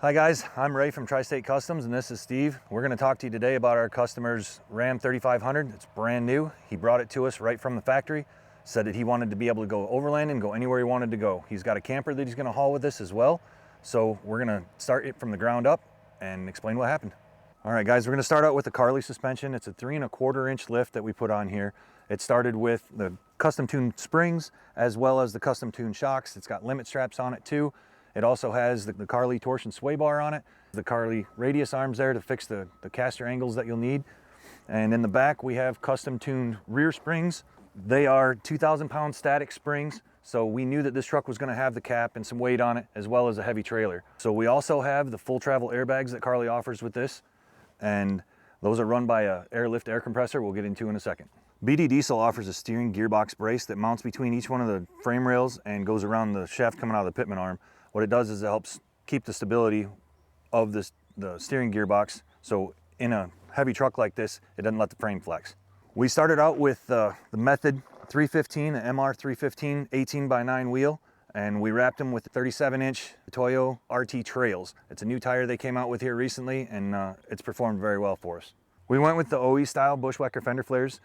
Hi guys, I'm Ray from Tri-State Customs and this is Steve. We're going to talk to you today about our customer's Ram 3500. It's brand new. He brought it to us right from the factory. Said that he wanted to be able to go overland and go anywhere he wanted to go. He's got a camper that he's going to haul with us as well. So we're going to start it from the ground up and explain what happened. All right guys, we're going to start out with the Carli suspension. It's a 3¼ inch lift that we put on here. It started with the custom tuned springs as well as the custom tuned shocks. It's got limit straps on it too. It also has the Carli torsion sway bar on it, the Carli radius arms there to fix the caster angles that you'll need. And in the back we have custom tuned rear springs. They are 2,000 pound static springs. So we knew that this truck was going to have the cap and some weight on it as well as a heavy trailer. So we also have the full travel airbags that Carli offers with this. And those are run by a airlift air compressor we'll get into in a second. BD Diesel offers a steering gearbox brace that mounts between each one of the frame rails and goes around the shaft coming out of the pitman arm. What it does is it helps keep the stability of the steering gearbox, so in a heavy truck like this, it doesn't let the frame flex. We started out with the Method 315, an MR 315 18x9 wheel, and we wrapped them with 37-inch Toyo RT Trails. It's a new tire they came out with here recently, and it's performed very well for us. We went with the OE style bushwhacker fender flares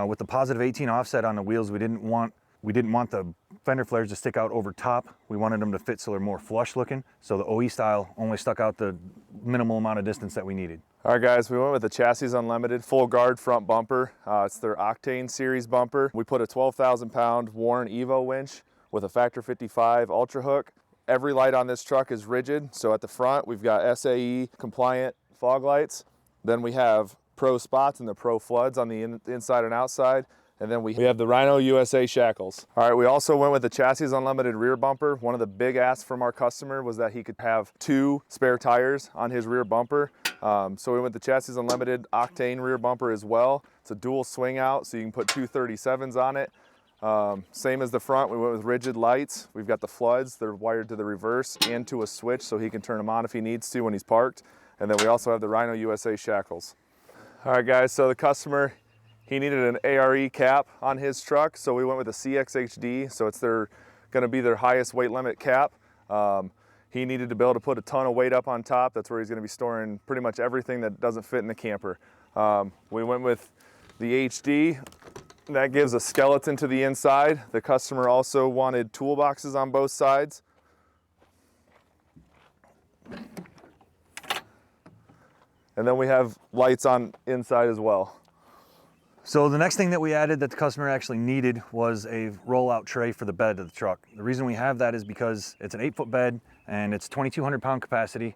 with the positive 18 offset on the wheels. We didn't want the fender flares to stick out over top. We wanted them to fit so they're more flush looking. So the OE style only stuck out the minimal amount of distance that we needed. All right guys, we went with the Chassis Unlimited full guard front bumper. It's their Octane series bumper. We put a 12,000 pound Warren Evo winch with a Factor 55 Ultra Hook. Every light on this truck is rigid. So at the front, we've got SAE compliant fog lights. Then we have Pro spots and the Pro floods on the inside and outside. And then we have the Rhino USA shackles. All right, we also went with the Chassis Unlimited rear bumper. One of the big asks from our customer was that he could have 2 spare tires on his rear bumper. So we went with the Chassis Unlimited Octane rear bumper as well. It's a dual swing out, so you can put 2 37s on it. Same as the front, we went with rigid lights. We've got the floods, they're wired to the reverse and to a switch so he can turn them on if he needs to when he's parked. And then we also have the Rhino USA shackles. All right guys, so the customer, he needed an ARE cap on his truck, so we went with a CXHD, so it's going to be their highest weight limit cap. He needed to be able to put a ton of weight up on top. That's where he's going to be storing pretty much everything that doesn't fit in the camper. We went with the HD. That gives a skeleton to the inside. The customer also wanted toolboxes on both sides. And then we have lights on inside as well. So the next thing that we added that the customer actually needed was a rollout tray for the bed of the truck. The reason we have that is because it's an 8-foot bed and it's 2,200 pound capacity.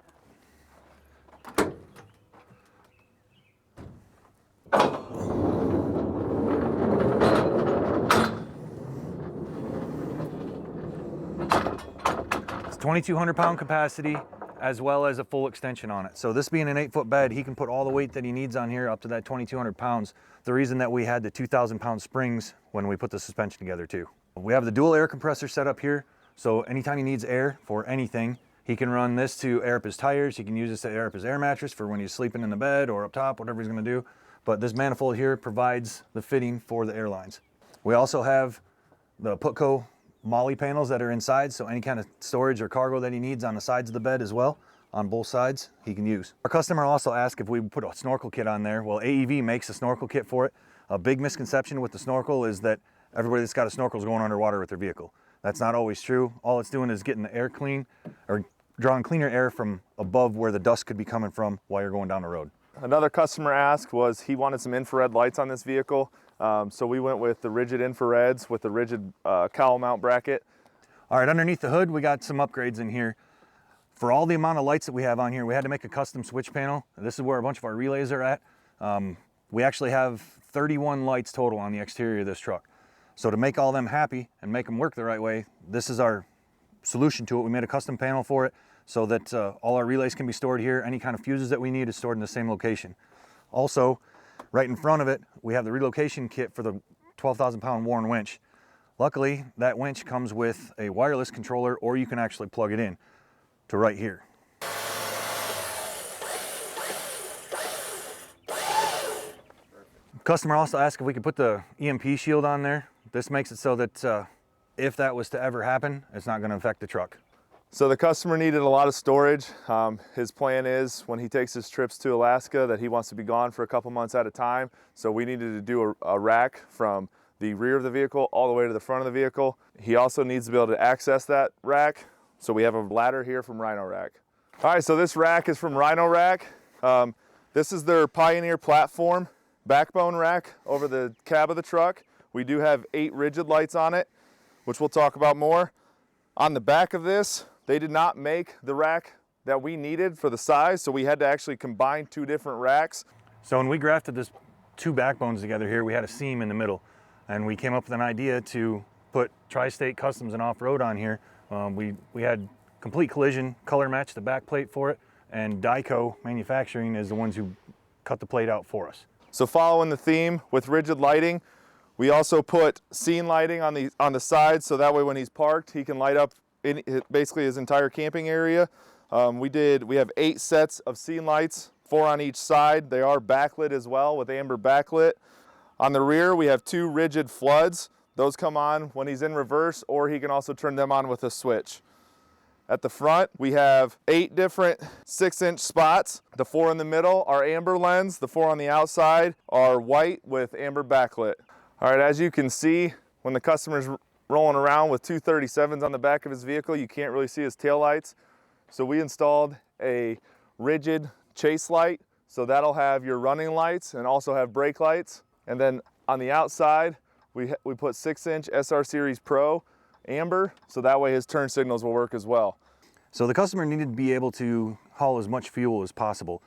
It's 2,200 pound capacity as well as a full extension on it. So this being an 8-foot bed, he can put all the weight that he needs on here up to that 2,200 pounds. The reason that we had the 2,000 pound springs when we put the suspension together too. We have the dual air compressor set up here. So anytime he needs air for anything, he can run this to air up his tires. He can use this to air up his air mattress for when he's sleeping in the bed or up top, whatever he's gonna do. But this manifold here provides the fitting for the airlines. We also have the Putco Molly panels that are inside, so any kind of storage or cargo that he needs on the sides of the bed as well, on both sides, he can use. Our customer also asked if we would put a snorkel kit on there. Well, AEV makes a snorkel kit for it. A big misconception with the snorkel is that everybody that's got a snorkel is going underwater with their vehicle. That's not always true. All it's doing is getting the air clean, or drawing cleaner air from above where the dust could be coming from while you're going down the road. Another customer asked was he wanted some infrared lights on this vehicle. So we went with the rigid infrareds with the rigid cowl mount bracket. All right, underneath the hood, we got some upgrades in here. For all the amount of lights that we have on here, we had to make a custom switch panel. This is where a bunch of our relays are at. We actually have 31 lights total on the exterior of this truck. So to make all them happy and make them work the right way, this is our solution to it. We made a custom panel for it so that all our relays can be stored here. Any kind of fuses that we need is stored in the same location. Also, right in front of it, we have the relocation kit for the 12,000 pound Warren winch. Luckily, that winch comes with a wireless controller, or you can actually plug it in to right here. Customer also asked if we could put the EMP shield on there. This makes it so that if that was to ever happen, it's not going to affect the truck. So the customer needed a lot of storage. His plan is when he takes his trips to Alaska that he wants to be gone for a couple months at a time. So we needed to do a rack from the rear of the vehicle all the way to the front of the vehicle. He also needs to be able to access that rack. So we have a ladder here from Rhino Rack. All right, so this rack is from Rhino Rack. This is their Pioneer platform backbone rack over the cab of the truck. We do have 8 rigid lights on it, which we'll talk about more. On the back of this, they did not make the rack that we needed for the size, so we had to actually combine 2 different racks. So when we grafted this 2 backbones together here, we had a seam in the middle, and we came up with an idea to put Tri-State Customs and Off-Road on here. We had complete collision, color match the back plate for it, and Dyco Manufacturing is the ones who cut the plate out for us. So following the theme with rigid lighting, we also put scene lighting on the sides, so that way when he's parked, he can light up basically his entire camping area. We have 8 sets of scene lights, 4 on each side. They are backlit as well with amber backlit. On the rear, we have 2 rigid floods. Those come on when he's in reverse, or he can also turn them on with a switch. At the front, we have 8 different 6-inch spots. The 4 in the middle are amber lens. The 4 on the outside are white with amber backlit. All right, as you can see, when the customer's rolling around with 2 37s on the back of his vehicle, you can't really see his taillights. So we installed a rigid chase light. So that'll have your running lights and also have brake lights. And then on the outside, we put 6-inch SR Series Pro amber, so that way his turn signals will work as well. So the customer needed to be able to haul as much fuel as possible.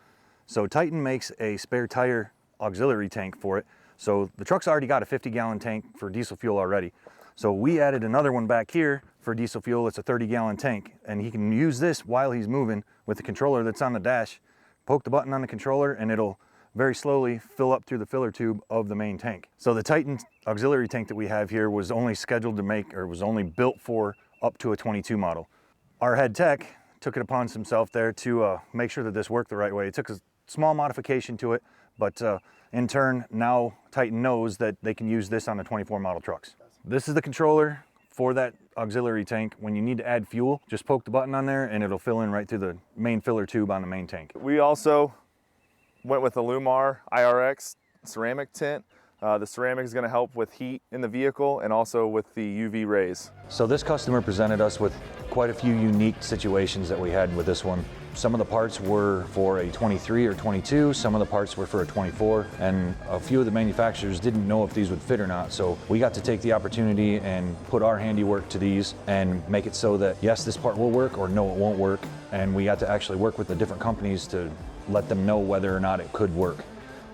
So Titan makes a spare tire auxiliary tank for it. So the truck's already got a 50-gallon tank for diesel fuel already. So we added another one back here for diesel fuel. It's a 30-gallon tank, and he can use this while he's moving with the controller that's on the dash. Poke the button on the controller and it'll very slowly fill up through the filler tube of the main tank. So the Titan auxiliary tank that we have here was only scheduled to make, or was only built for up to a 22 model. Our head tech took it upon himself there to make sure that this worked the right way. It took a small modification to it, but in turn, now Titan knows that they can use this on the 24 model trucks. This is the controller for that auxiliary tank. When you need to add fuel, just poke the button on there and it'll fill in right through the main filler tube on the main tank. We also went with the Lumar IRX ceramic tint. The ceramic is going to help with heat in the vehicle and also with the UV rays. So this customer presented us with quite a few unique situations that we had with this one. Some of the parts were for a 23 or 22, some of the parts were for a 24, and a few of the manufacturers didn't know if these would fit or not. So we got to take the opportunity and put our handiwork to these and make it so that yes, this part will work, or no, it won't work. And we got to actually work with the different companies to let them know whether or not it could work.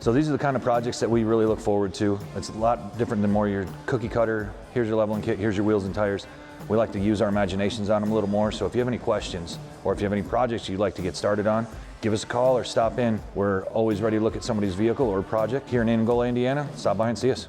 So these are the kind of projects that we really look forward to. It's a lot different than more your cookie cutter, here's your leveling kit, here's your wheels and tires. We like to use our imaginations on them a little more. So if you have any questions or if you have any projects you'd like to get started on, give us a call or stop in. We're always ready to look at somebody's vehicle or project here in Angola, Indiana. Stop by and see us.